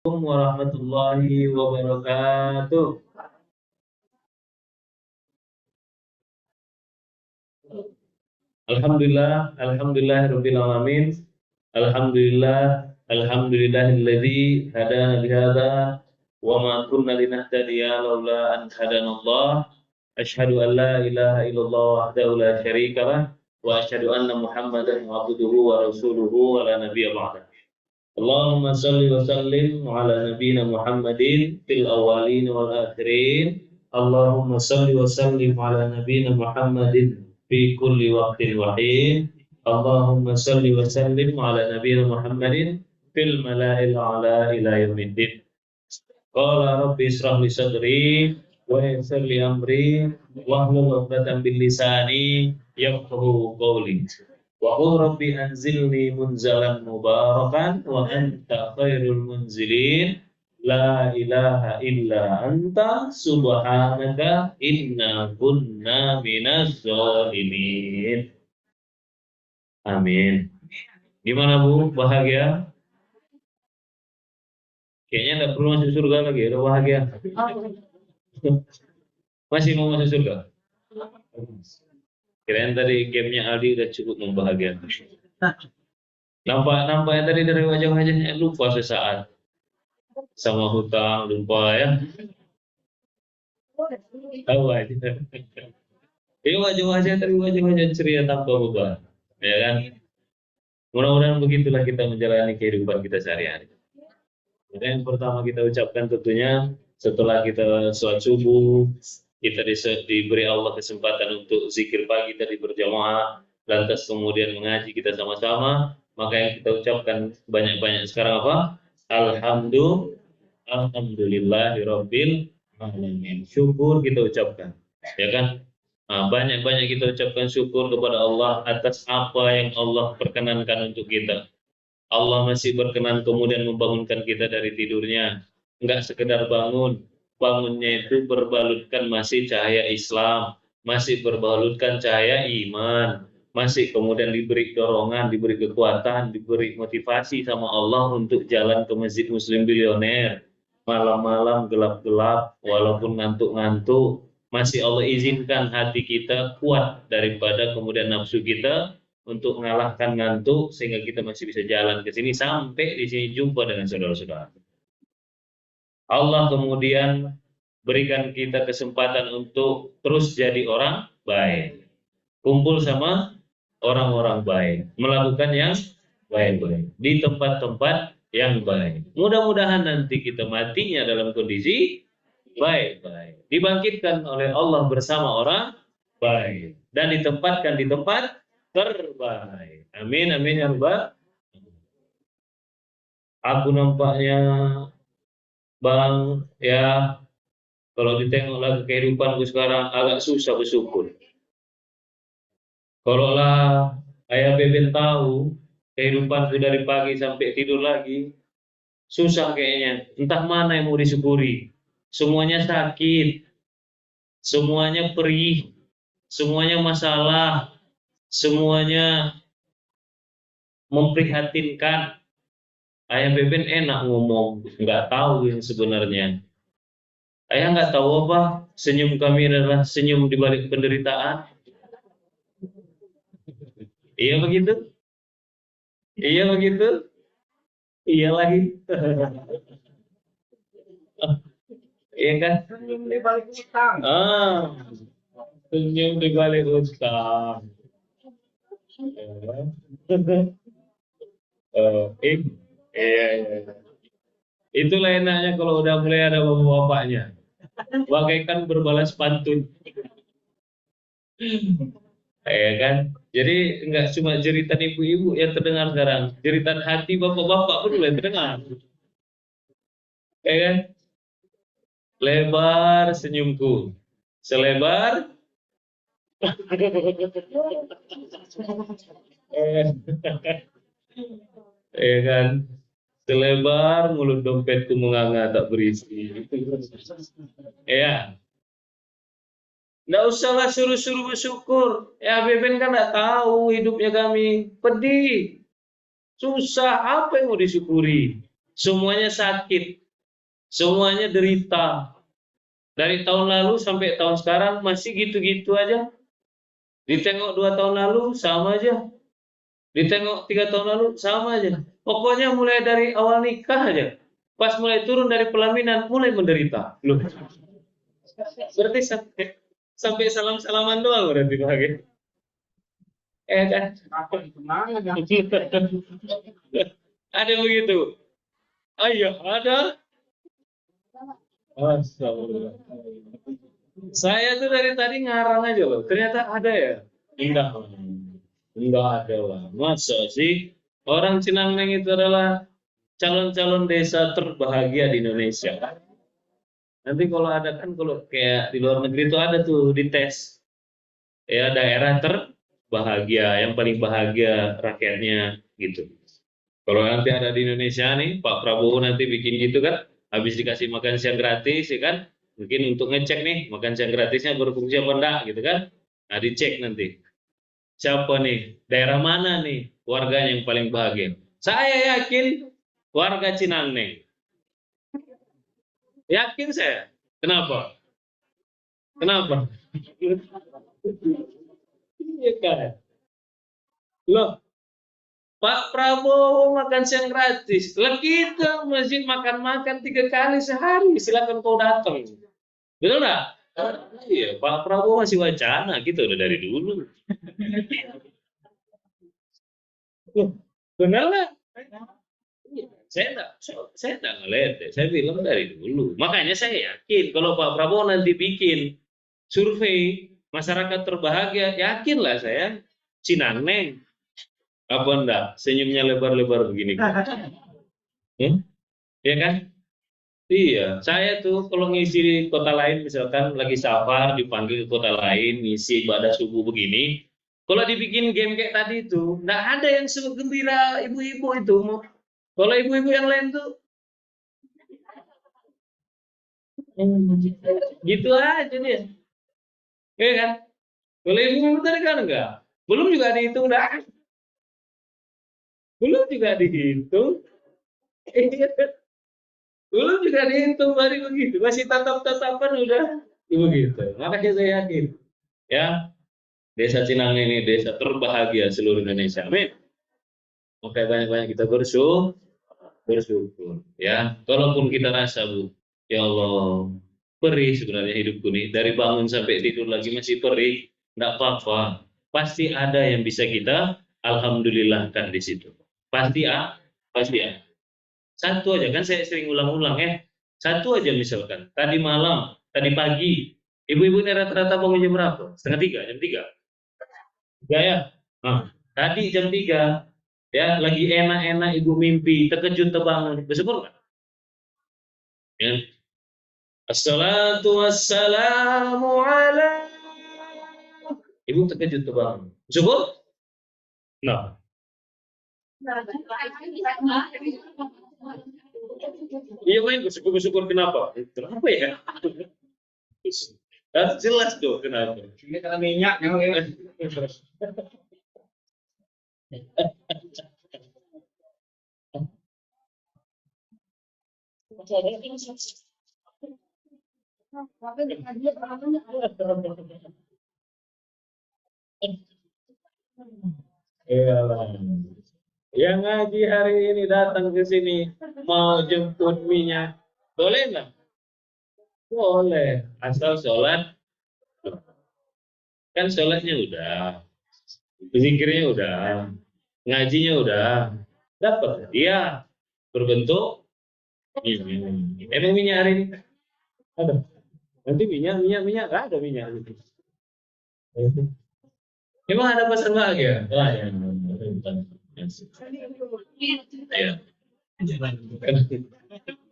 Assalamualaikum warahmatullahi wabarakatuh. Alhamdulillahirabbil alamin. Alhamdulillahilladzi hadana lihadza wa ma kunna linahtadiya laula an hadanallah. Asyhadu an la ilaha illallah wahdahu la syarika lah wa asyhadu anna Muhammadan abduhu wa rasuluhu wa la nabiyya ba'da. Allahumma salli wa sallim ala nabiyyina Muhammadin fil awwalin wal akhirin. Allahumma salli wa sallim ala nabiyyina Muhammadin fi kulli waqtin wa hin. Allahumma salli wa sallim ala nabiyyina Muhammadin fil mala'il a'la ila yaumiddin. Qala rabbi israh li sadri wa yassir li amri wahlul 'uqdatam min lisani yafqahu qawli. Wa qul rabbi anzilni munzalan mubarakan wa anta khairul munzilin. La ilaha illa anta subhanaka inna kunna minaz zalimin. Amin. Gimana Bu? Bahagia? Kayaknya nggak perlu masuk surga lagi, udah bahagia. Masih mau masuk surga? Kirain tadi gamenya Aldi udah cukup membahagiakan. Nampaknya tadi dari wajah-wajahnya lupa sesaat. Sama hutang, lupa ya. Tahu aja. Ini wajah-wajah tadi wajah-wajah ceria tanpa beban. Ya kan? Mudah-mudahan begitulah kita menjalani kehidupan kita sehari-hari. Yang pertama kita ucapkan tentunya setelah kita sholat subuh, kita diberi Allah kesempatan untuk zikir pagi tadi berjamaah, lantas kemudian mengaji kita sama-sama, maka yang kita ucapkan banyak-banyak sekarang apa? Alhamdulillahirabbil alamin. Syukur kita ucapkan, ya kan? Nah, banyak-banyak kita ucapkan syukur kepada Allah atas apa yang Allah perkenankan untuk kita. Allah masih berkenan kemudian membangunkan kita dari tidurnya. Enggak sekedar bangun, bangunnya itu berbalutkan masih cahaya Islam, masih berbalutkan cahaya iman, masih kemudian diberi dorongan, diberi kekuatan, diberi motivasi sama Allah untuk jalan ke Masjid Muslim Bilioner. Malam-malam gelap-gelap, walaupun ngantuk-ngantuk, masih Allah izinkan hati kita kuat daripada kemudian nafsu kita untuk mengalahkan ngantuk sehingga kita masih bisa jalan ke sini sampai di sini jumpa dengan saudara-saudara. Allah kemudian berikan kita kesempatan untuk terus jadi orang baik. Kumpul sama orang-orang baik, melakukan yang baik-baik di tempat-tempat yang baik. Mudah-mudahan nanti kita matinya dalam kondisi baik-baik. Dibangkitkan oleh Allah bersama orang baik dan ditempatkan di tempat terbaik. Amin, amin ya Rabbal. Aku nampaknya Bang ya, kalau ditengok lagi kehidupanku sekarang agak susah bersyukur. Kalau lah Ayah Beben tahu kehidupanku dari pagi sampai tidur lagi, susah kayaknya. Entah mana yang mau disyukuri. Semuanya sakit, semuanya perih, semuanya masalah, semuanya memprihatinkan. Ayah Beben enak ngomong, nggak tahu yang sebenarnya. Ayah nggak tahu apa, senyum kami adalah senyum di balik penderitaan. Iya begitu? Iya begitu? Iya lagi. Iya kan? Senyum di balik utang. Senyum di balik utang. Iya, iya. Itulah enaknya kalau udah mulai ada bapak-bapaknya. Bagaikan berbalas pantun. Ya kan? Jadi nggak cuma jeritan ibu-ibu yang terdengar sekarang, jeritan hati bapak-bapak pun mulai terdengar. Ya kan? Lebar senyumku, selebar ya kan? Selebar mulut dompetku menganga tak berisi. Ya, nggak usahlah suruh-suruh bersyukur. Ya Beben kan nggak tahu hidupnya kami pedih, susah. Apa yang mau disyukuri? semuanya sakit, semuanya derita. Dari tahun lalu sampai tahun sekarang masih gitu-gitu aja. Ditengok 2 tahun lalu sama aja. Ditengok 3 tahun lalu sama aja. Pokoknya mulai dari awal nikah aja. Pas mulai turun dari pelaminan mulai menderita. Loh, berarti sampai salam-salaman doang berarti bahagia. Kan? Ada begitu. Ayo, ada. Astagfirullah. Saya tuh dari tadi ngarang aja loh. Ternyata ada ya. Enggak, enggak ada lah. Masa sih orang Cinangneng itu adalah calon-calon desa terbahagia di Indonesia. Nanti kalau ada kan kalau kayak di luar negeri itu ada tuh di tes ya daerah terbahagia yang paling bahagia rakyatnya gitu. Kalau nanti ada di Indonesia nih Pak Prabowo nanti bikin gitu kan, habis dikasih makan siang gratis ya kan, mungkin untuk ngecek nih makan siang gratisnya berfungsi apa enggak gitu kan. Nah dicek nanti siapa nih daerah mana nih warganya yang paling bahagia. Saya yakin warga Cinangneng. Yakin saya. Kenapa? Kenapa? Iya kan? Loh, Pak Prabowo makan siang gratis. Lah kita masih makan-makan 3 kali sehari. Silakan kau datang. Betul nggak? Iya, Pak Prabowo masih wacana. Kita udah dari dulu. Loh, benar nggak? Iya, saya enggak ngeliat deh. Saya bilang dari dulu. Makanya saya yakin kalau Pak Prabowo nanti bikin survei masyarakat terbahagia, yakinlah saya Cinangneng apa enggak senyumnya lebar-lebar begini. Hmm? Ya kan? Iya, saya tuh kalau ngisi di kota lain misalkan lagi safar dipanggil ke kota lain ngisi ibadah subuh begini, kalau dibikin game kayak tadi itu, nggak ada yang segembira ibu-ibu itu. Kalau ibu-ibu yang lain tuh gitu aja dia, ya kan? Kalau ibu-ibu tadi kan enggak, belum juga dihitung dah, belum juga dihitung, belum juga dihitung baru begitu, masih tatap-tatapan udah begitu. Makanya saya yakin, ya Desa Cinang ini desa terbahagia seluruh Indonesia. Amin. Makanya banyak-banyak kita bersyukur. Ya, kalaupun kita rasa bu, ya Allah, perih sebenarnya hidupku nih. Dari bangun sampai tidur lagi masih perih, enggak apa-apa. Pasti ada yang bisa kita alhamdulillahkan di situ. Pasti pasti satu aja kan saya sering ulang-ulang ya. Satu aja misalkan. Tadi malam, tadi pagi, ibu-ibu ini rata-rata bangun jam berapa? Setengah tiga, jam tiga. Ya, ya. Nah, tadi jam 3 ya lagi enak-enak ibu mimpi terkejut terbangun bersyukur nggak? Ya. Assalatu wassalamu ala ibu terkejut terbangun bersyukur? Nah, iya main bersyukur bersyukur kenapa? Kenapa ya? Harus jelas dong kenapa. Ini karena minyak yang Iyalah. Yang ngaji hari ini datang ke sini mau jemput minyak, boleh nggak? Boleh, asal sholat kan sholatnya udah, zikirnya udah, ngajinya udah, dapat dia berbentuk ini. Emang minyak hari ini ada? Nanti minyak nggak ada minyak gitu. Emang ada pasar bahagia? Wah, ya. Ya.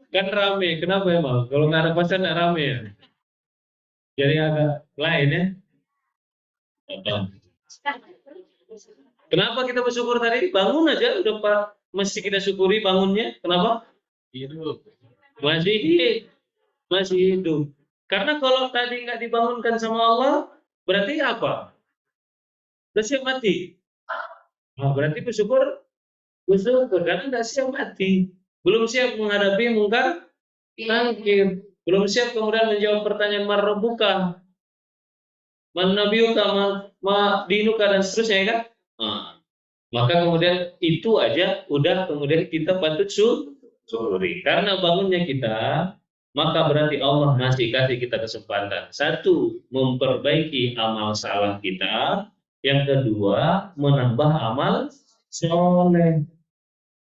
Kan rame, kenapa emang? Kalau nggak ada pasar nggak rame ya? Jadi agak lain ya. Apa? Kenapa kita bersyukur tadi? Bangun aja, udah Pak. Mesti kita syukuri bangunnya. Kenapa? Hidup. Masih hidup. Masih hidup. Karena kalau tadi nggak dibangunkan sama Allah, berarti apa? Udah siap mati. Nah, berarti bersyukur, bersyukur karena nggak siap mati. belum siap menghadapi mungkar nakir, belum siap kemudian menjawab pertanyaan marrobuka, man nabiuka, ma dinuka dan seterusnya ya kan. Nah, maka kemudian itu aja udah kemudian kita patut syukuri karena bangunnya kita, maka berarti Allah masih kasih kita kesempatan. Satu, memperbaiki amal salah kita. Yang kedua, menambah amal soleh.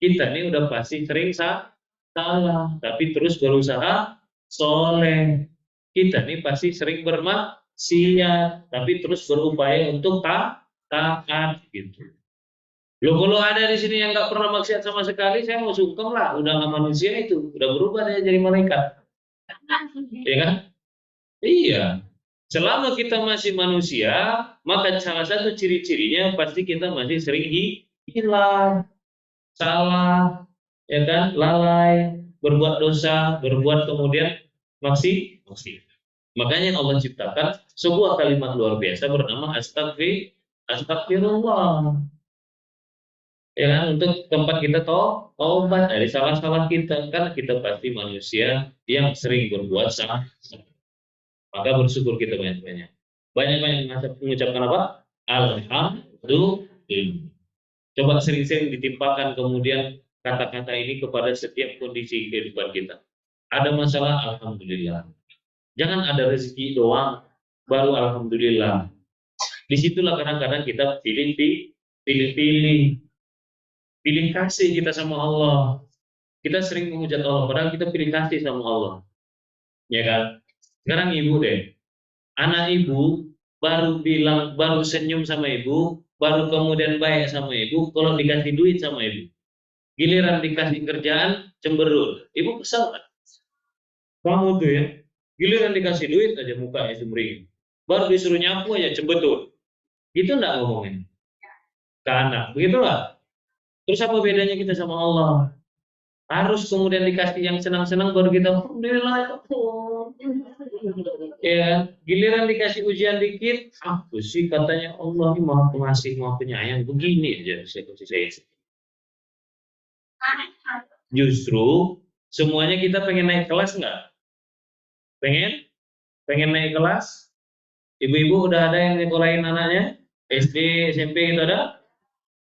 Kita ini udah pasti sering salah, tapi terus berusaha soleh. Kita ini pasti sering bermaksiat, tapi terus berupaya untuk taat gitu. Loh kalau ada di sini yang nggak pernah maksiat sama sekali, saya mau sungkem lah. Udah nggak manusia itu, udah berubah dia jadi malaikat, ya kan? Iya. Selama kita masih manusia, maka salah satu ciri-cirinya pasti kita masih sering hilang, salah, ya kan, lalai, berbuat dosa, berbuat kemudian maksiat. Makanya Allah ciptakan sebuah kalimat luar biasa bernama astagfirullah. Ya kan, untuk tempat kita taubat dari salah-salah kita, karena kita pasti manusia yang sering berbuat salah. Maka bersyukur kita banyak-banyak. Banyak-banyak mengucapkan apa? Alhamdulillah. Coba sering-sering ditimpakan kemudian kata-kata ini kepada setiap kondisi kehidupan kita. Ada masalah, alhamdulillah. Jangan ada rezeki doang, baru alhamdulillah. Disitulah kadang-kadang kita pilih-pilih, pilih kasih kita sama Allah. Kita sering menghujat Allah, padahal kita pilih kasih sama Allah. Ya kan? Sekarang ibu deh, anak ibu baru bilang, baru senyum sama ibu, baru kemudian baik sama ibu, kalau dikasih duit sama ibu. Giliran dikasih kerjaan, cemberut. Ibu kesal kan? Kamu tuh ya, giliran dikasih duit aja mukanya sumringin. Baru disuruh nyapu aja cembetut. Itu enggak ngomongin ke anak, begitulah. Terus apa bedanya kita sama Allah? Harus kemudian dikasih yang senang-senang baru kita alhamdulillah ya Allah. Ya, giliran dikasih ujian dikit, apa sih katanya Allah ini maha pengasih, maha penyayang, begini aja saya. Justru semuanya kita pengen naik kelas nggak? Pengen? Pengen naik kelas? Ibu-ibu udah ada yang nyekolahin anaknya? SD, SMP itu ada?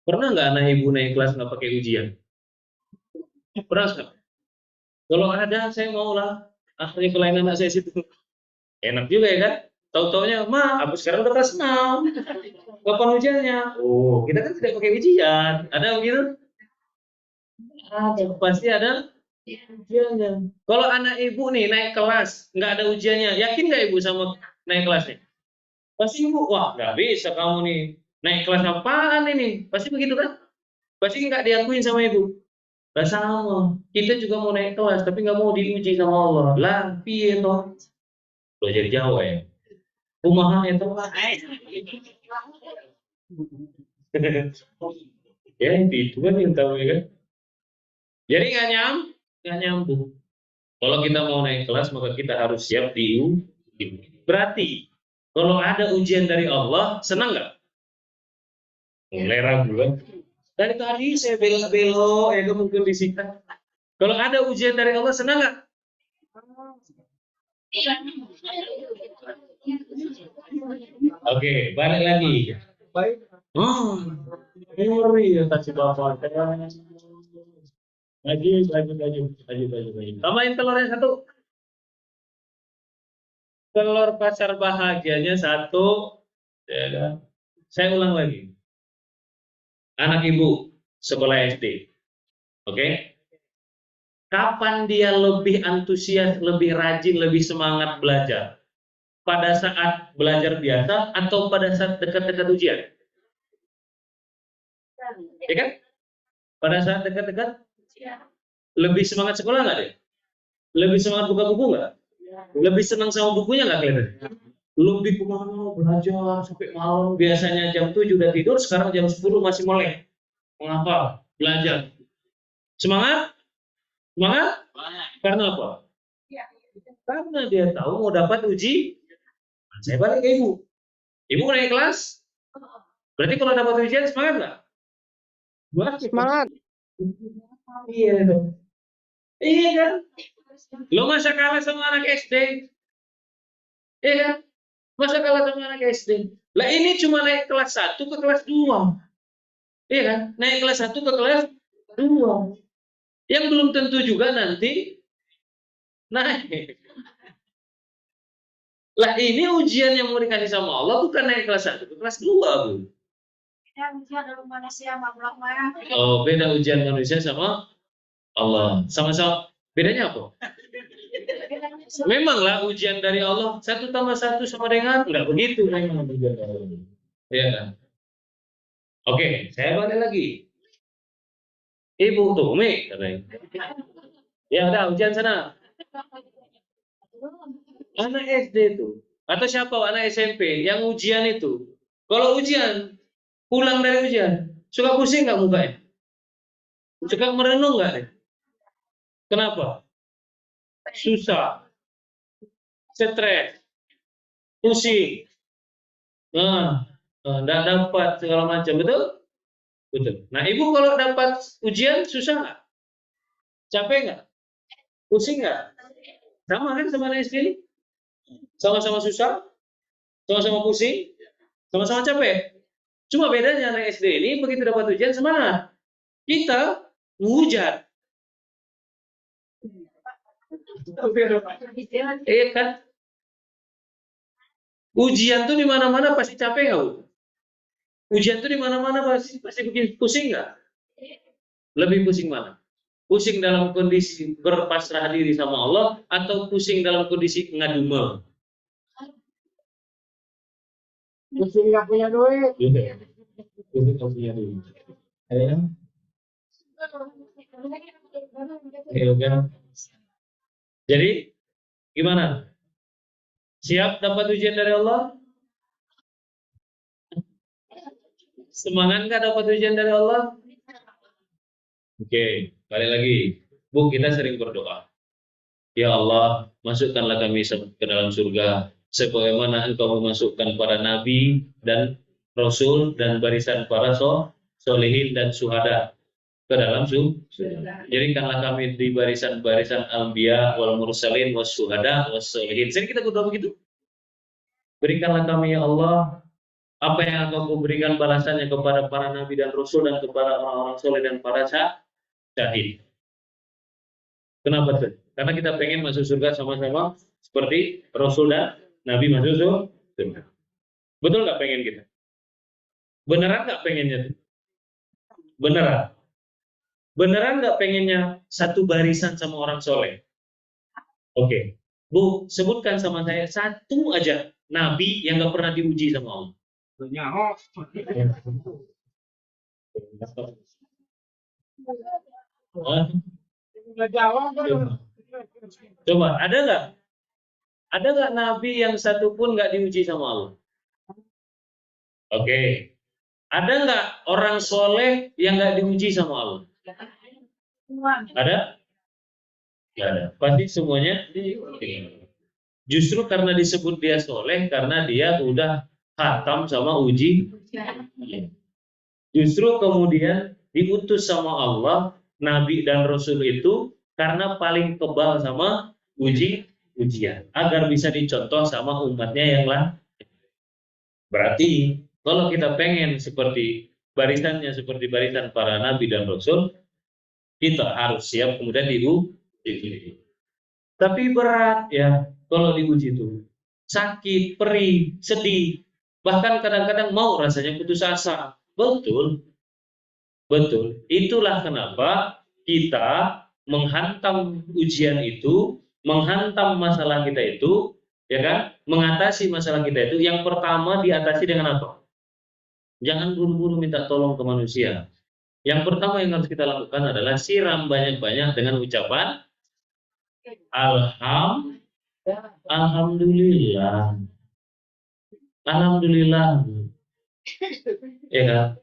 Pernah nggak anak ibu naik kelas nggak pakai ujian? Pernah nggak? Kalau ada, saya mau lah. Ah, nyekolahin anak saya situ. Enak juga ya kan? Tahu-taunya, ma, aku sekarang udah kelas 6. Kapan ujiannya? Oh, kita kan tidak pakai ujian. Ada begitu? Ada, pasti ada ujiannya. Kalau anak ibu nih naik kelas, nggak ada ujiannya, yakin nggak ibu sama naik kelasnya? Pasti ibu, wah nggak bisa kamu nih. Naik kelas apaan ini? Pasti begitu kan? Pasti nggak diakuin sama ibu. Lah sama. Kita juga mau naik kelas, tapi nggak mau diuji sama Allah. Lah, piye toh? Lo jadi Jawa ya? Kumaha itu? Ya, itu kan yang tahu ya kan? Jadi nggak nyambung. Kalau kita mau naik kelas, maka kita harus siap diuji. Berarti, kalau ada ujian dari Allah, senang nggak? Mulai ragu kan? Dari tadi saya belok-belok, ya mungkin disikat. Kalau ada ujian dari Allah, senang nggak? Oke, balik lagi. Baik. Oh, ngeri ya kasih bapak. Lagi. Tambahin telurnya satu. Telur pacar bahagianya satu. Ya kan? Saya ulang lagi. Anak ibu sekolah SD. Oke? Kapan dia lebih antusias, lebih rajin, lebih semangat belajar? Pada saat belajar biasa atau pada saat dekat-dekat ujian? Ya kan? Pada saat dekat-dekat lebih semangat sekolah nggak deh? Lebih semangat buka buku nggak? Lebih senang sama bukunya nggak kalian? Lebih kemana belajar sampai malam. Biasanya jam 7 udah tidur, sekarang jam 10 masih melek. Mengapa? Belajar. Semangat? Semangat? Karena apa? Karena dia tahu mau dapat uji. Saya balik ke ibu. Ibu naik kelas. Berarti kalau dapat ujian semangat nggak? Semangat. Iya dong. Iya kan? Lo masa kalah sama anak SD? Iya kan? Masa kalah sama anak SD? Lah ini cuma naik kelas 1 ke kelas 2. Iya kan? Naik kelas 1 ke kelas 2. Yang belum tentu juga nanti naik. Lah ini ujian yang mau dikasih sama Allah bukan naik kelas 1 ke kelas 2, Bu. Oh, beda ujian manusia sama Allah. Sama-sama. Bedanya apa? Memanglah ujian dari Allah 1 tambah 1 sama dengan enggak begitu memang ujian dari Allah. Iya kan? Oke, saya balik lagi. Ibu Tumi katanya. Ya udah ujian sana. Anak SD itu atau siapa anak SMP yang ujian itu. Kalau ujian pulang dari ujian, suka pusing nggak mukanya? Suka merenung nggak? Kenapa? Susah, stres, pusing, nah, nggak dapat segala macam, betul? Betul. Nah, ibu kalau dapat ujian susah nggak? Capek nggak? Pusing nggak? Sama kan sama anak SD ini? Sama-sama susah, sama-sama pusing, sama-sama capek. Cuma bedanya anak SD ini begitu dapat ujian semangat. Kita menghujat. Iya kan? Ujian tuh di mana-mana pasti capek nggak, Bu? Ujian tuh di mana-mana pasti bikin pusing nggak? Lebih pusing mana? Pusing dalam kondisi berpasrah diri sama Allah atau pusing dalam kondisi ngadumel? Pusing nggak punya duit. Pusing nggak punya duit. Ya, ya kan? Jadi gimana? Siap dapat ujian dari Allah? Semangat nggak dapat ujian dari Allah? Oke, balik lagi. Bu, kita sering berdoa. Ya Allah, masukkanlah kami ke dalam surga. Sebagaimana Engkau memasukkan para nabi dan rasul dan barisan para solehin dan suhada ke dalam surga. Jadikanlah kami di barisan-barisan anbiya wal mursalin was suhada was solehin. Sering kita berdoa begitu. Berikanlah kami ya Allah apa yang Engkau berikan balasannya kepada para nabi dan rasul dan kepada orang-orang soleh dan para syahid. Kenapa tuh? Karena kita pengen masuk surga sama-sama seperti Rasul dan Nabi masuk surga. Betul nggak pengen kita? Beneran nggak pengennya tuh? Beneran. Beneran nggak pengennya satu barisan sama orang soleh? Oke. Bu, sebutkan sama saya satu aja Nabi yang nggak pernah diuji sama Allah. Coba, ada nggak? Ada nggak Nabi yang satu pun nggak diuji sama Allah? Oke. Ada nggak orang soleh yang nggak diuji sama Allah? Ada? Nggak ada. Pasti semuanya diuji. Justru karena disebut dia soleh, karena dia udah khatam sama uji. Justru kemudian diutus sama Allah, Nabi dan Rasul itu karena paling kebal sama ujian, agar bisa dicontoh sama umatnya yang lain. Berarti kalau kita pengen seperti barisannya seperti barisan para Nabi dan Rasul, kita harus siap kemudian diuji. Tapi berat ya kalau diuji itu. Sakit, perih, sedih. Bahkan kadang-kadang mau rasanya putus asa. Betul, betul. Itulah kenapa kita menghantam ujian itu, menghantam masalah kita itu, ya kan? Mengatasi masalah kita itu, yang pertama diatasi dengan apa? Jangan buru-buru minta tolong ke manusia. Yang pertama yang harus kita lakukan adalah siram banyak-banyak dengan ucapan Alhamdulillah. Alhamdulillah. Ya kan?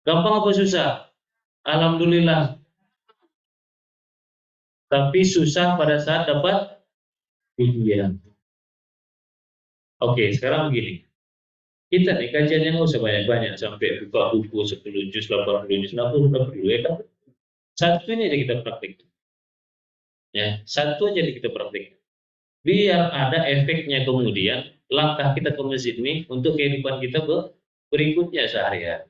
Gampang apa susah? Alhamdulillah. Tapi susah pada saat dapat ujian. Oke, sekarang begini. Kita nih kajiannya nggak usah banyak-banyak. Sampai buka buku 10 juz, 80 juz, 60 dulu ya kan? Satu ini aja kita praktik. Ya, satu aja kita praktekkan. Biar ada efeknya kemudian langkah kita ke masjid ini untuk kehidupan kita berikutnya sehari-hari.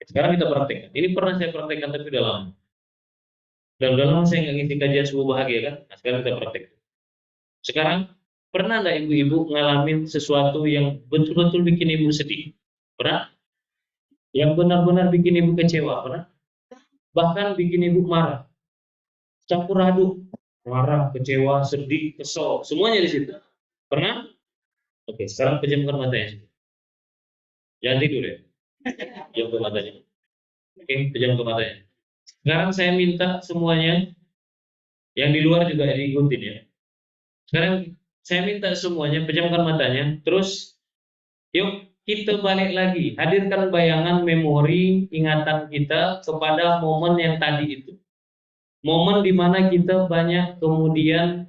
Sekarang kita praktekkan. Ini pernah saya praktekkan tapi udah lama. Dan udah lama saya nggak ngisi kajian subuh bahagia kan. Nah, sekarang kita praktekkan. Sekarang pernah nggak ibu-ibu ngalamin sesuatu yang betul-betul bikin ibu sedih? Pernah? Yang benar-benar bikin ibu kecewa? Pernah? Bahkan bikin ibu marah, campur aduk, marah, kecewa, sedih, kesel, semuanya di situ. Pernah? Oke, sekarang pejamkan matanya. Jangan tidur ya. Pejamkan matanya. Oke, pejamkan matanya. Sekarang saya minta semuanya, yang di luar juga diikutin ya. Sekarang saya minta semuanya pejamkan matanya, terus yuk kita balik lagi, hadirkan bayangan memori ingatan kita kepada momen yang tadi itu. Momen di mana kita banyak kemudian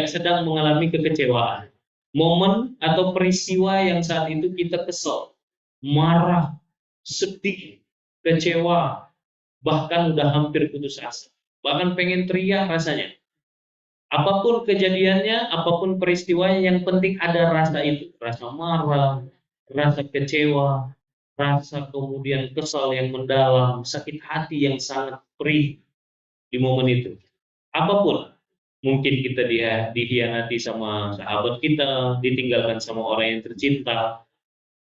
sedang mengalami kekecewaan. Momen atau peristiwa yang saat itu kita kesel, marah, sedih, kecewa, bahkan udah hampir putus asa. Bahkan pengen teriak rasanya. Apapun kejadiannya, apapun peristiwanya, yang penting ada rasa itu. Rasa marah, rasa kecewa, rasa kemudian kesal yang mendalam, sakit hati yang sangat perih di momen itu. Apapun, mungkin kita dihianati sama sahabat kita, ditinggalkan sama orang yang tercinta,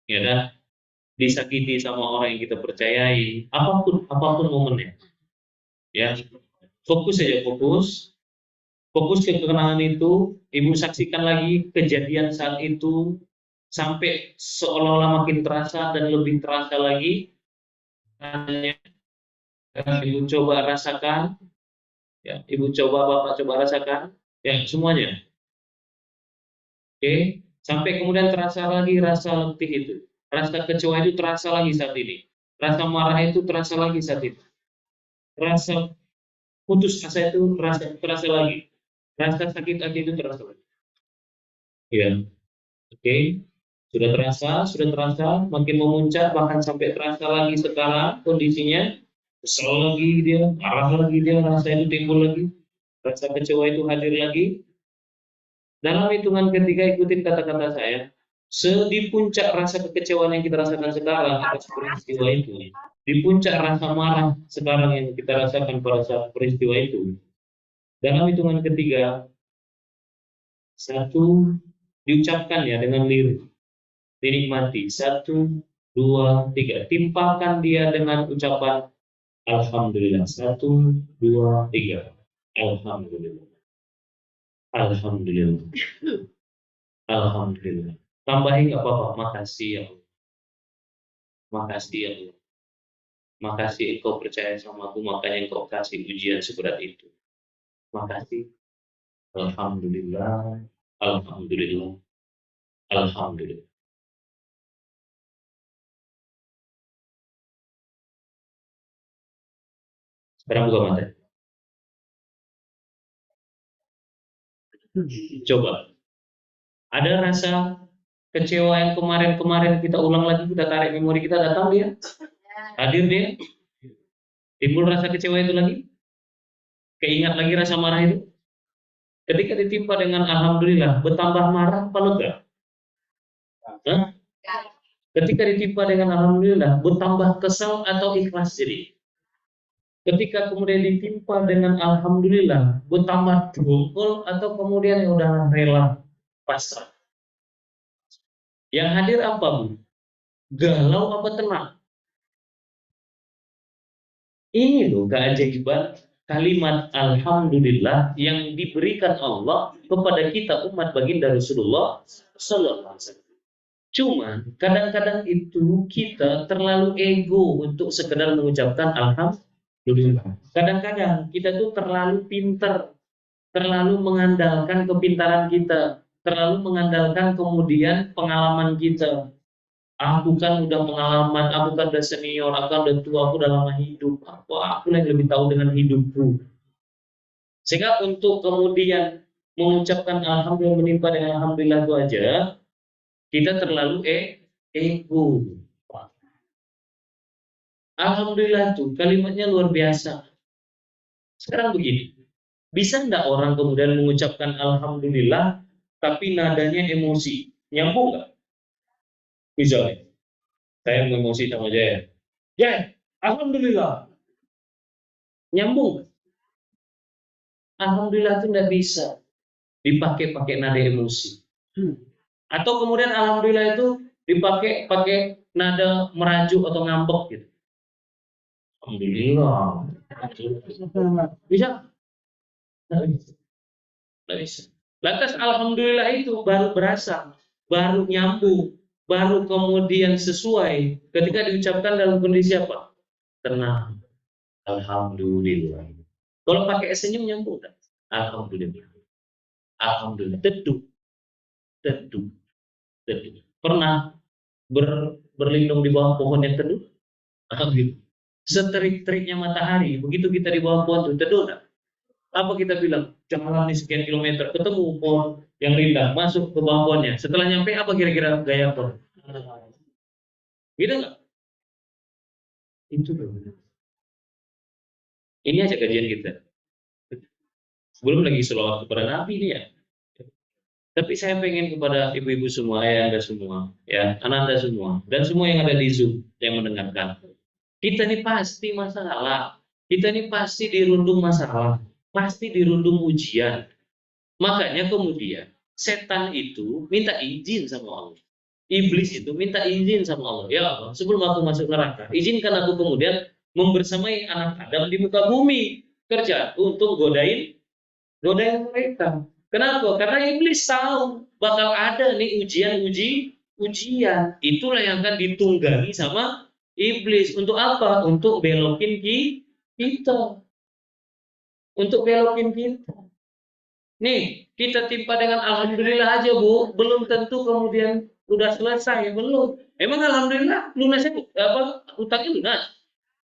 ya kan? Disakiti sama orang yang kita percayai, apapun momennya, ya. Fokus saja, fokus ke kenangan itu, ibu saksikan lagi kejadian saat itu sampai seolah-olah makin terasa dan lebih terasa lagi. Ibu coba rasakan, ya, ibu coba, bapak coba rasakan, ya, semuanya. Oke, sampai kemudian terasa lagi rasa letih itu, rasa kecewa itu terasa lagi saat ini, rasa marah itu terasa lagi saat itu, rasa putus asa itu terasa lagi, rasa sakit hati itu terasa lagi. Ya, oke, sudah terasa, makin memuncak, bahkan sampai terasa lagi sekarang kondisinya, kesal lagi dia, marah lagi dia, rasa itu timbul lagi, rasa kecewa itu hadir lagi. Dalam hitungan ketiga ikutin kata-kata saya. Di puncak rasa kekecewaan yang kita rasakan sekarang atas peristiwa itu, di puncak rasa marah sekarang yang kita rasakan pada saat peristiwa itu, dalam hitungan ketiga, satu, diucapkan ya dengan lirik, dinikmati, satu, dua, tiga, timpakan dia dengan ucapan Alhamdulillah, satu, dua, tiga, Alhamdulillah, Alhamdulillah, Alhamdulillah. Tambahin nggak apa-apa, makasih ya Allah. Makasih ya Allah. Makasih engkau percaya sama aku, makanya engkau kasih ujian seberat itu. Makasih. Alhamdulillah. Alhamdulillah. Alhamdulillah. Sekarang buka mata. Coba. Ada rasa kecewa yang kemarin-kemarin kita ulang lagi, kita tarik memori kita, datang dia. Hadir dia. Timbul rasa kecewa itu lagi. Keingat lagi rasa marah itu. Ketika ditimpa dengan Alhamdulillah, bertambah marah apa lega? Hah? Ketika ditimpa dengan Alhamdulillah, bertambah kesal atau ikhlas jadi? Ketika kemudian ditimpa dengan Alhamdulillah, bertambah dongkol atau kemudian yang udah rela pasrah? Yang hadir apa, Bu? Galau apa tenang? Ini loh keajaiban kalimat Alhamdulillah yang diberikan Allah kepada kita umat baginda Rasulullah Sallallahu Alaihi Wasallam. Cuman kadang-kadang itu kita terlalu ego untuk sekedar mengucapkan Alhamdulillah. Kadang-kadang kita tuh terlalu pinter, terlalu mengandalkan kepintaran kita, terlalu mengandalkan kemudian pengalaman kita. Aku kan udah pengalaman, aku kan udah senior, aku kan udah tua, aku udah lama hidup. Aku yang lebih tahu dengan hidupku. Sehingga untuk kemudian mengucapkan Alhamdulillah menimpa dengan Alhamdulillah itu aja, kita terlalu ego. Alhamdulillah tuh kalimatnya luar biasa. Sekarang begini, Bisa nggak orang kemudian mengucapkan alhamdulillah tapi nadanya emosi? Nyambung nggak? Misalnya, saya emosi sama Jaya. Jaya, alhamdulillah. Nyambung nggak? Alhamdulillah itu nggak bisa dipakai pakai nada emosi. Atau kemudian alhamdulillah itu dipakai pakai nada merajuk atau ngambek gitu. Alhamdulillah. Bisa? Nggak bisa. Nggak bisa. Lantas alhamdulillah itu baru berasa, baru nyambung, baru kemudian sesuai ketika diucapkan dalam kondisi apa? Tenang. Alhamdulillah. Kalau pakai senyum nyambung tak? Alhamdulillah. Alhamdulillah. Teduh, teduh, teduh. Pernah berlindung di bawah pohon yang teduh? Alhamdulillah. Seterik-teriknya matahari, begitu kita di bawah pohon itu teduh tak? Apa kita bilang? Jalan nih sekian kilometer, ketemu pohon yang rindang, masuk ke bawah pohonnya. Setelah nyampe, apa kira-kira gaya pohon? Gitu nggak? Itu loh. Ini aja kajian kita. Belum lagi selawat kepada Nabi ini ya. Tapi saya pengen kepada ibu-ibu semua, ayah anda semua, ya, anak anda semua, dan semua yang ada di Zoom yang mendengarkan. Kita ini pasti masalah. Kita ini pasti dirundung masalah. Pasti dirundung ujian. Makanya kemudian setan itu minta izin sama Allah. Iblis itu minta izin sama Allah. Ya Allah, sebelum aku masuk neraka, izinkan aku kemudian membersamai anak Adam di muka bumi. Kerja untuk godain mereka. Kenapa? Karena iblis tahu bakal ada nih ujian. Itulah yang akan ditunggangi sama iblis. Untuk apa? Untuk belokin kita. Untuk belokin kita. Nih, kita timpa dengan alhamdulillah aja, Bu. Belum tentu kemudian udah selesai, belum. Emang alhamdulillah lunasnya apa utangnya lunas?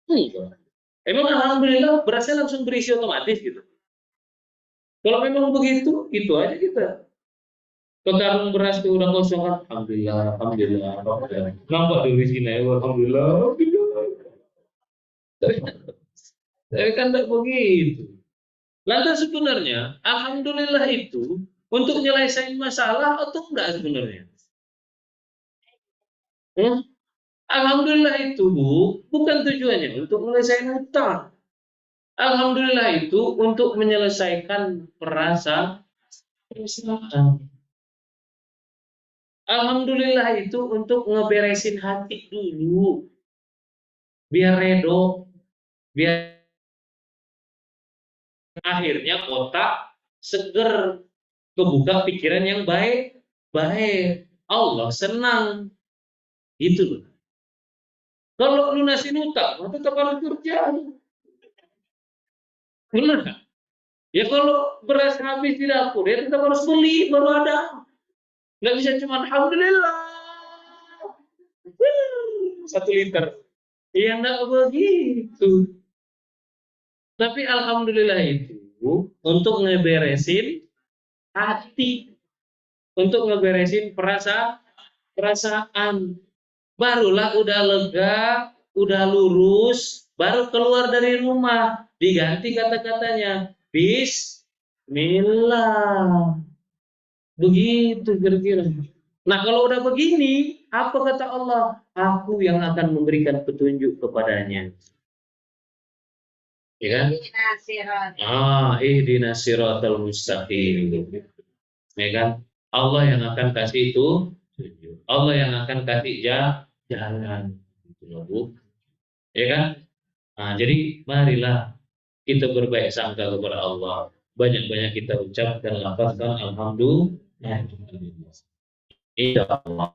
Enggak. Emang alhamdulillah berasnya langsung berisi otomatis gitu. Kalau memang begitu, itu aja kita. Ke karung beras itu udah kosong kan? Alhamdulillah, alhamdulillah, alhamdulillah. Nampak di sini, alhamdulillah, alhamdulillah. Tapi, tapi kan tidak begitu. Lantas sebenarnya, alhamdulillah itu untuk menyelesaikan masalah atau enggak sebenarnya? Hmm? Alhamdulillah itu, Bu, bukan tujuannya untuk menyelesaikan hutang. Alhamdulillah itu untuk menyelesaikan perasaan. Alhamdulillah itu untuk ngeberesin hati dulu, biar redo, biar akhirnya otak seger, kebuka pikiran yang baik. Allah senang, itu loh. Kalau lunasin hutang, tetap harus kerja. Benar nggak? Ya kalau beras habis di dapur, ya tetap harus beli, baru ada. Nggak bisa cuma alhamdulillah 1 liter. Ya nggak begitu. Tapi alhamdulillah itu untuk ngeberesin hati, untuk ngeberesin perasaan. Barulah udah lega, udah lurus, baru keluar dari rumah, diganti kata-katanya. Bismillah. Begitu kira-kira. Nah, kalau udah begini, apa kata Allah? Aku yang akan memberikan petunjuk kepadanya. Ya kan? Ihdinas siratal mustaqim. Ya kan? Allah yang akan kasih itu petunjuk. Allah yang akan kasih jalan. Gitu loh, Bu. Ya kan? Nah, jadi marilah kita berbaik sangka kepada Allah. Banyak-banyak kita ucapkan lafazkan alhamdulillah. Insya Allah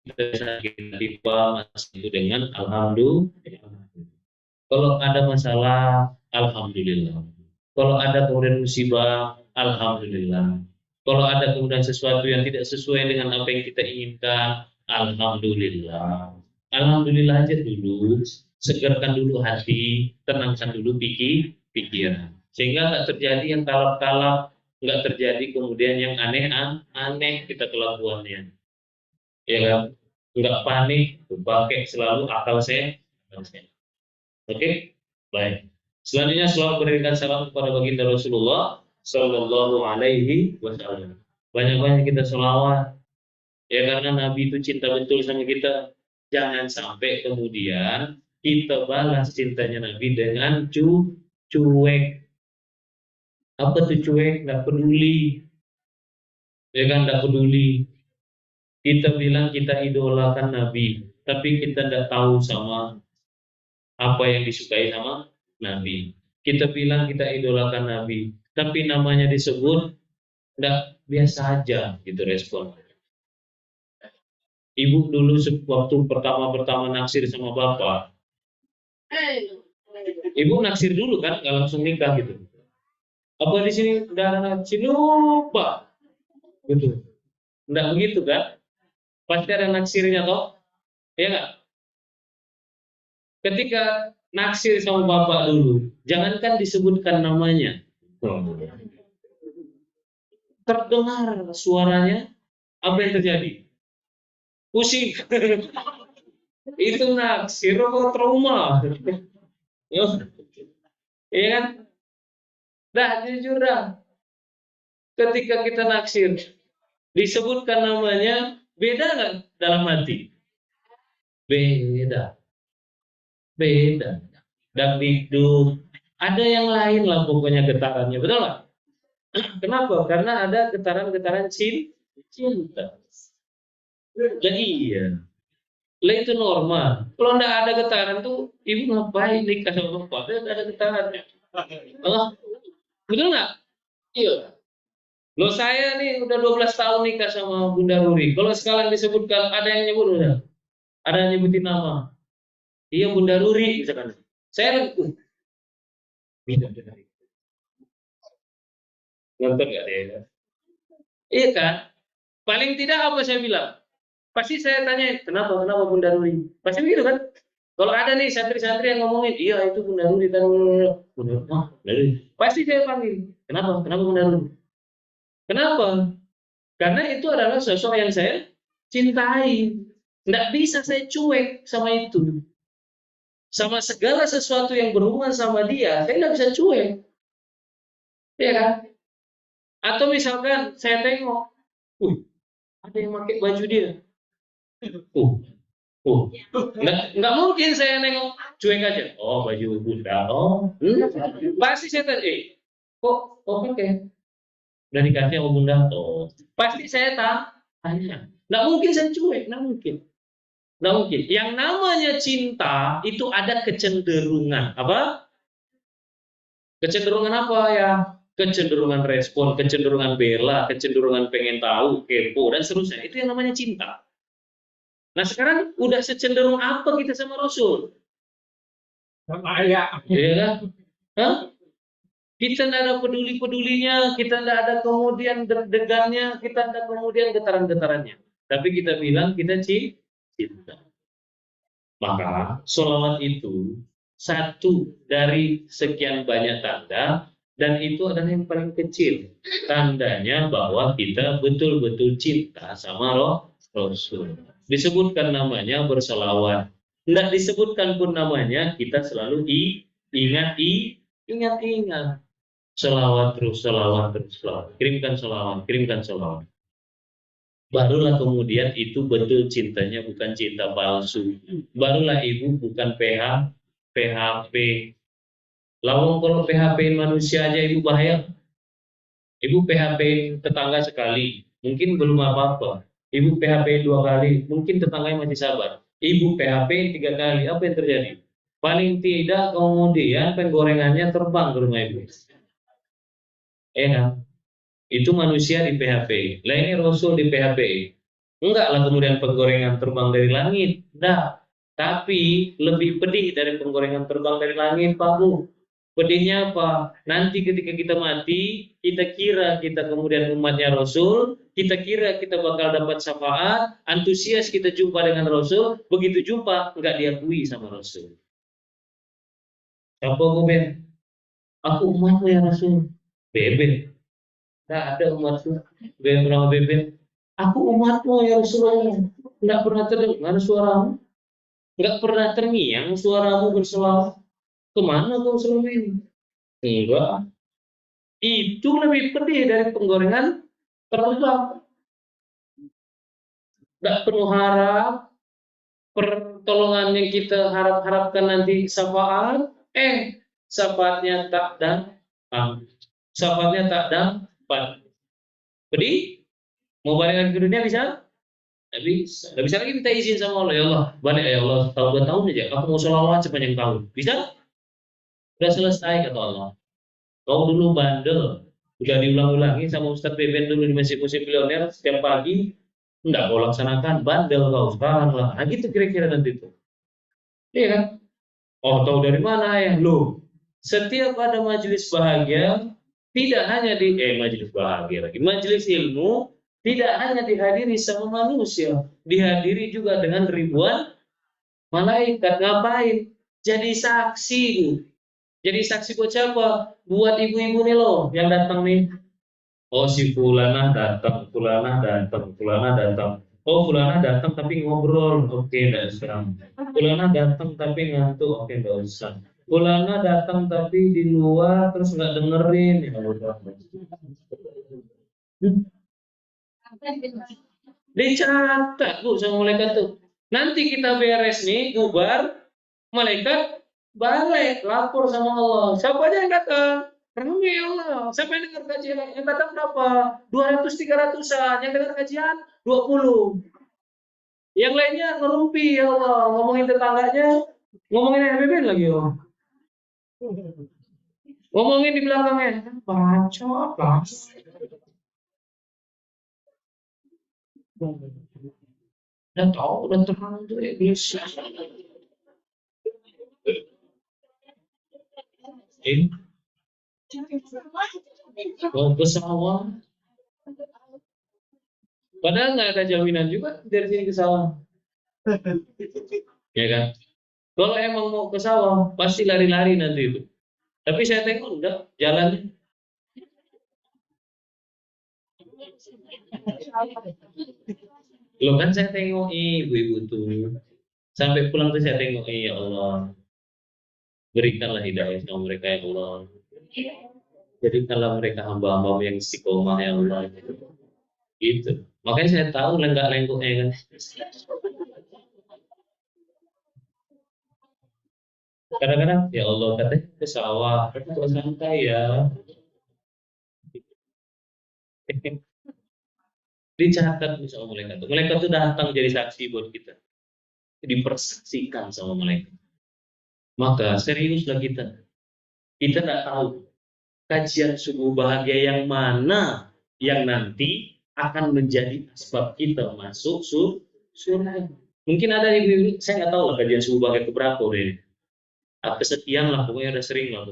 kita bisa kita tiba masalah itu dengan alhamdulillah. Kalau ada masalah, alhamdulillah. Kalau ada kemudian musibah, alhamdulillah. Kalau ada kemudian sesuatu yang tidak sesuai dengan apa yang kita inginkan, alhamdulillah. Alhamdulillah aja dulu, segarkan dulu hati, tenangkan dulu pikiran. Sehingga nggak terjadi yang kalap-kalap, nggak terjadi kemudian yang aneh kita kelakuannya. Ya kan? Nggak panik, pakai selalu akal saya. Oke, baik. Selanjutnya selalu berikan salam kepada baginda Rasulullah Sallallahu Alaihi Wasallam. Banyak-banyak kita selawat, ya karena Nabi itu cinta betul sama kita. Jangan sampai kemudian kita balas cintanya Nabi dengan cuek. Apa tuh cuek? Nggak peduli, ya kan? Nggak peduli. Kita bilang kita idolakan Nabi, tapi kita nggak tahu sama apa yang disukai sama Nabi. Kita bilang kita idolakan Nabi, tapi namanya disebut nggak biasa aja gitu respon. Ibu dulu waktu pertama-pertama naksir sama bapak, ibu naksir dulu kan, nggak langsung nikah gitu. Apa di sini udah naksir lupa, gitu. Nggak begitu kan? Pasti ada naksirnya toh, ya nggak? Ketika naksir sama bapak dulu, jangankan disebutkan namanya, terdengar suaranya, apa yang terjadi? Pusing. Itu naksir atau trauma? Iya kan? Dah jujur dah. Ketika kita naksir, disebutkan namanya, beda nggak dalam hati? Beda, beda. Dangdut, ada yang lain lah pokoknya getarannya, betul nggak? Kenapa? Karena ada getaran-getaran cinta. Dan iya, lah itu normal. Kalau nggak ada getaran tuh, ibu ngapain nikah sama bapak? Nggak ada getarannya. Oh, betul nggak? Iya. Loh saya nih udah 12 tahun nikah sama Bunda Ruri. Kalau sekarang disebutkan ada yang nyebut udah, ada yang nyebutin nama. Iya Bunda Ruri misalkan. Saya beda dari nonton nggak deh? Iya kan? Paling tidak apa saya bilang? Pasti saya tanya kenapa Bunda Ruri? Pasti begitu kan? Kalau ada nih santri-santri yang ngomongin, iya itu Bunda Ruri kan Bunda Ruri. Pasti saya panggil. Kenapa Bunda Ruri? Kenapa? Karena itu adalah sosok yang saya cintai. Nggak bisa saya cuek sama itu. Sama segala sesuatu yang berhubungan sama dia, saya nggak bisa cuek. Ya kan? Atau misalkan saya tengok, ada yang pakai baju dia. Uh, nggak mungkin saya nengok cuek aja. Oh, baju Bunda. Oh, pasti saya tanya, kok pakai? Udah dikasih sama Bunda. Oh, pasti saya tanya. Nggak mungkin saya cuek, nggak mungkin. Nggak mungkin. Yang namanya cinta itu ada kecenderungan. Apa? Kecenderungan apa ya? Kecenderungan respon, kecenderungan bela, kecenderungan pengen tahu, kepo, dan seterusnya. Itu yang namanya cinta. Nah sekarang udah secenderung apa kita sama Rasul? Ya kan? Hah? Kita tidak ada peduli-pedulinya, kita tidak ada kemudian deg-degannya, kita tidak kemudian getaran-getarannya. Tapi kita bilang kita cinta. Maka sholawat itu satu dari sekian banyak tanda, dan itu adalah yang paling kecil. Tandanya bahwa kita betul-betul cinta sama Rasul. Disebutkan namanya bersolawat. Tidak disebutkan pun namanya, kita selalu ingat. Selawat terus, selawat terus, selawat. Kirimkan selawat. Barulah kemudian itu betul cintanya, bukan cinta palsu. Barulah ibu bukan PHP. Lawang kalau PHP manusia aja ibu bahaya. Ibu PHP tetangga sekali, mungkin belum apa-apa. Ibu PHP 2 kali, mungkin tetangganya masih sabar. Ibu PHP 3 kali, apa yang terjadi? Paling tidak kemudian penggorengannya terbang ke rumah ibu. Kan? Itu manusia di PHP. Lah ini Rasul di PHP. Enggak lah kemudian penggorengan terbang dari langit. Enggak. Tapi lebih pedih dari penggorengan terbang dari langit, Pak Bu. Pedihnya apa? Nanti ketika kita mati, kita kira kita kemudian umatnya Rasul, kita kira kita bakal dapat syafaat, antusias kita jumpa dengan Rasul, begitu jumpa, enggak diakui sama Rasul. Apa gue, Ben? Aku umatmu ya Rasul. Beben. Nggak ada umatmu. Beben. Aku umatmu ya Rasulullah. Nggak pernah terdengar suaramu. Nggak pernah terngiang suaramu berselawat. Kemana kau selama ini? Enggak. Itu lebih pedih dari penggorengan terlebak. Tidak penuh harap, pertolongan yang kita harap-harapkan nanti syafaat, syafaatnya tak datang. Syafaatnya tak dapat. Jadi, mau balik lagi ke dunia bisa? Tidak bisa. Tidak bisa lagi minta izin sama Allah. Ya Allah, balik ya Allah. Tahun 2 tahun aja. Aku mau sholawat sepanjang tahun. Bisa? Sudah selesai, kata Allah. Kau dulu bandel. Sudah diulang-ulangi sama Ustadz Beben dulu di Masjid Milioner. Setiap pagi, enggak kau laksanakan. Bandel kau. Sekarang lah. Nah gitu kira-kira nanti itu. Iya kan? Oh, tahu dari mana ya? Loh, setiap ada majelis bahagia, tidak hanya di majelis bahagia lagi, majelis ilmu tidak hanya dihadiri sama manusia, dihadiri juga dengan ribuan malaikat. Ngapain? Jadi saksi. Jadi saksi buat siapa? Buat ibu-ibu nih loh yang datang nih. Oh si Fulana datang, Fulana datang, Fulana datang. Oh Fulana datang tapi ngobrol, oke enggak usah. Fulana datang tapi ngantuk, oke enggak usah. Fulana datang tapi di luar terus nggak dengerin, ya udah. Dicatat bu sama malaikat tuh. Nanti kita beres nih, bubar, malaikat balik lapor sama Allah. Siapa aja yang datang? Rame ya Allah. Siapa yang dengar kajian? Yang datang berapa? 200 300-an. Yang dengar kajian 20. Yang lainnya ngerumpi ya Allah. Ngomongin tetangganya, ngomongin RBB lagi ya. Ngomongin di belakangnya. Bacot lah. Udah tahu, udah terang tuh ya bisa. Ini ke sawah. Padahal nggak ada jaminan juga dari sini ke sawah. Ya kan? Kalau emang mau ke sawah, pasti lari-lari nanti itu. Tapi saya tengok enggak jalannya. Loh kan saya tengok ibu-ibu tuh. Sampai pulang tuh saya tengok, ya Allah, berikanlah hidayah sama mereka ya Allah. Jadikanlah mereka hamba-hamba yang istiqomah ya Allah. Gitu. Makanya saya tahu lenggak-lenggoknya kan. Kadang-kadang ya Allah katanya ke sawah, tapi kok santai ya. Dicatat nih sama malaikat. Malaikat itu datang jadi saksi buat kita. Dipersaksikan sama malaikat. Maka seriuslah kita. Kita tidak tahu kajian subuh bahagia yang mana yang nanti akan menjadi sebab kita masuk surga. Mungkin ada ibu-ibu, saya nggak tahu lah kajian subuh bahagia itu berapa deh. Kesekian lah, pokoknya udah sering lah.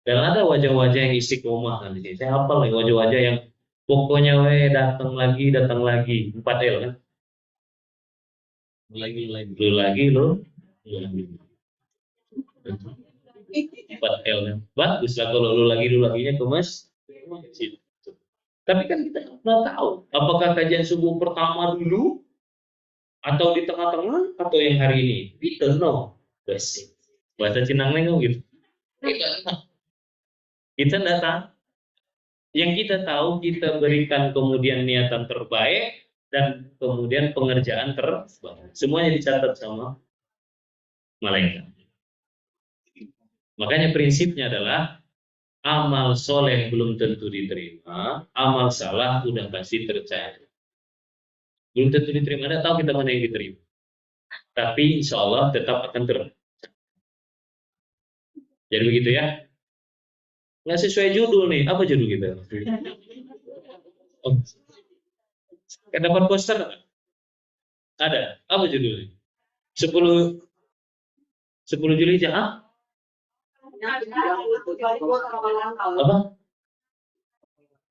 Dan ada wajah-wajah yang istiqomah kan di sini. Saya hafal nih wajah-wajah yang pokoknya datang lagi 4L kan. Lagi lo. 4L kan. Bagus lah kalau lu laginya ke mas. Tapi kan kita nggak pernah tahu apakah kajian subuh pertama dulu atau di tengah-tengah atau yang hari ini. We don't know. Basic. Bahasa Cina nengok gitu. Kita nggak tahu. Yang kita tahu kita berikan kemudian niatan terbaik dan kemudian pengerjaan terbaik. Semuanya dicatat sama malaikat. Makanya prinsipnya adalah amal soleh belum tentu diterima, amal salah udah pasti tercari. Belum tentu diterima, Anda tahu kita mana yang diterima. Tapi insya Allah tetap akan terima. Jadi begitu ya. Nggak sesuai judul nih. Apa judul kita? Oh, kan dapat poster ada. Apa judulnya? 10 Juli aja. Ah? Apa?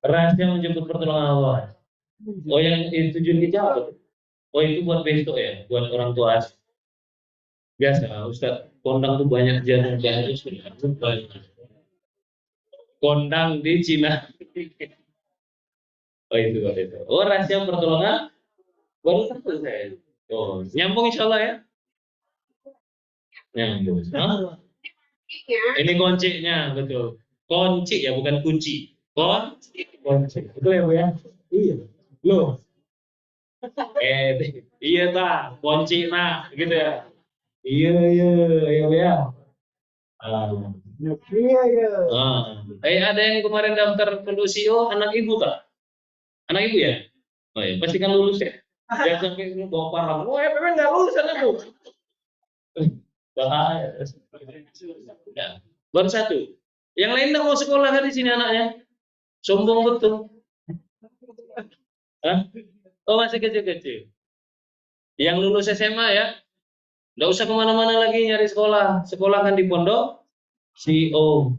Rahasia menjemput pertolongan Allah. Oh yang itu Juli apa? Oh itu buat besok ya, buat orang tua. Biasa, Ustaz. Kondang tuh banyak jalan-jalan banyak. Kondang di Cina. Oh itu. Oh rahasia pertolongan baru tahu saya. Oh nyambung insya Allah ya. Nyambung. Hah? Ini kuncinya, betul. Kunci ya, bukan kunci. Kunci. Betul ya, Bu ya? Iya. Loh. Iya ta, kunci nah, gitu ya. Iya, iya, iya, Bu ya. Ah. Iya, iya. Ada yang kemarin daftar Kondusio, anak ibu tak? Anak ibu ya? Oh ya, pasti kan lulus ya. Jangan sampai bawa parang. Oh ya, memang nggak lulus anakku. Bahaya. Ya. Baru satu. Yang lain nggak mau sekolah kan di sini anaknya? Sombong betul. Hah? Oh masih kecil-kecil. Yang lulus SMA ya, nggak usah kemana-mana lagi nyari sekolah. Sekolah kan di pondok. CEO.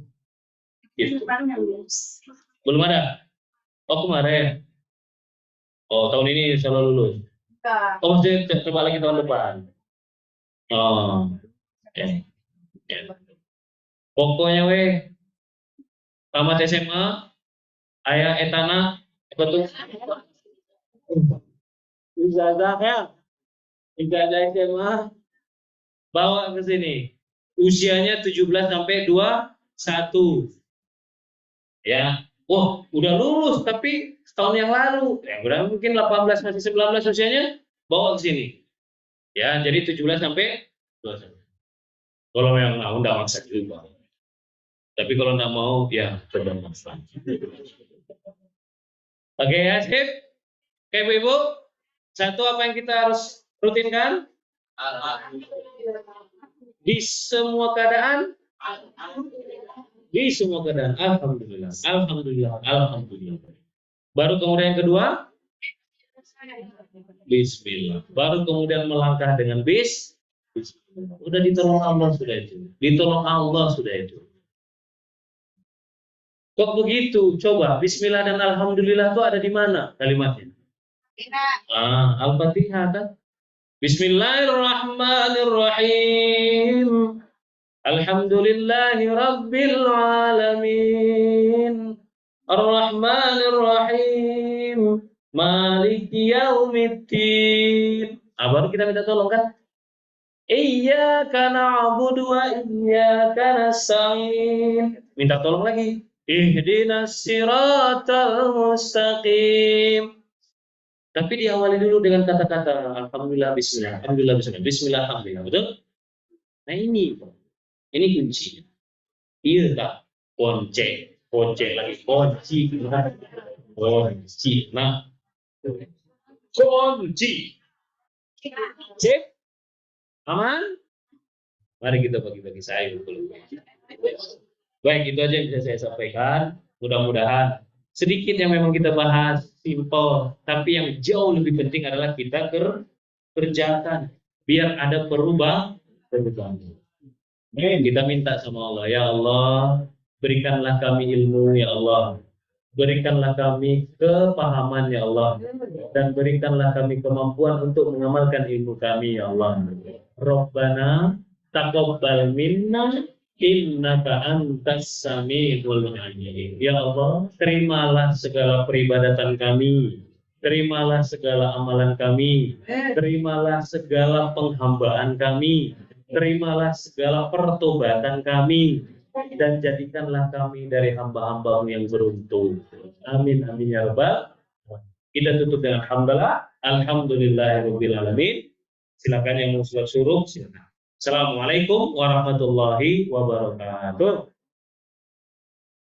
Gitu. Belum ada. Oh kemarin. Oh tahun ini selalu lulus. Oh maksudnya coba lagi tahun depan. Oh, ya. Ya. Pokoknya weh, tamat SMA, ayah etana, apa tuh? Ijazah ya, ijazah SMA, bawa ke sini. Usianya 17 sampai 21. Ya. Oh, udah lulus tapi setahun yang lalu. Ya, udah mungkin 18 masih 19 usianya, bawa ke sini. Ya, jadi 17 sampai 21. Kalau yang mau enggak maksa juga. Tapi kalau enggak mau ya sudah maksa. Oke ya, sip. Oke, Bu Ibu. Satu apa yang kita harus rutinkan? Di semua keadaan, di semua keadaan. Alhamdulillah, alhamdulillah, alhamdulillah. Baru kemudian yang kedua, Bismillah. Baru kemudian melangkah dengan Bismillah. Udah ditolong Allah sudah itu. Ditolong Allah sudah itu. Kok begitu? Coba Bismillah dan Alhamdulillah itu ada di mana kalimatnya? Al-Fatihah kan? Bismillahirrahmanirrahim. Alhamdulillahi Rabbil Alamin. Ar-Rahmanir-Rahim. Maliki Yaumiddin. Baru kita minta tolong kan? Iyyaka na'budu wa iyyaka nasta'in. Minta tolong lagi. Ihdinas siratal mustaqim. Tapi diawali dulu dengan kata-kata Alhamdulillah Bismillah. Alhamdulillah Bismillah. Bismillah Alhamdulillah. Betul? Nah ini kunci. Iya tak? Kunci lagi kunci. Kunci. Nah, kunci. Cek. Aman? Mari kita bagi-bagi saya dulu. Baik, itu aja yang bisa saya sampaikan. Mudah-mudahan sedikit yang memang kita bahas, simple. Tapi yang jauh lebih penting adalah kita kerjakan. Biar ada perubahan. Kita minta sama Allah, ya Allah, berikanlah kami ilmu, ya Allah. Berikanlah kami kepahaman, ya Allah. Dan berikanlah kami kemampuan untuk mengamalkan ilmu kami, ya Allah. Rabbana taqabbal minna innaka antas samiul alim. Ya Allah, terimalah segala peribadatan kami. Terimalah segala amalan kami. Terimalah segala penghambaan kami. Terimalah segala pertobatan kami. Dan jadikanlah kami dari hamba-hambamu yang beruntung. Amin, amin, ya Rabbal. Kita tutup dengan alhamdulillah. Alhamdulillahirabbil alamin. Silakan yang mau suruh, silakan. Assalamualaikum warahmatullahi wabarakatuh.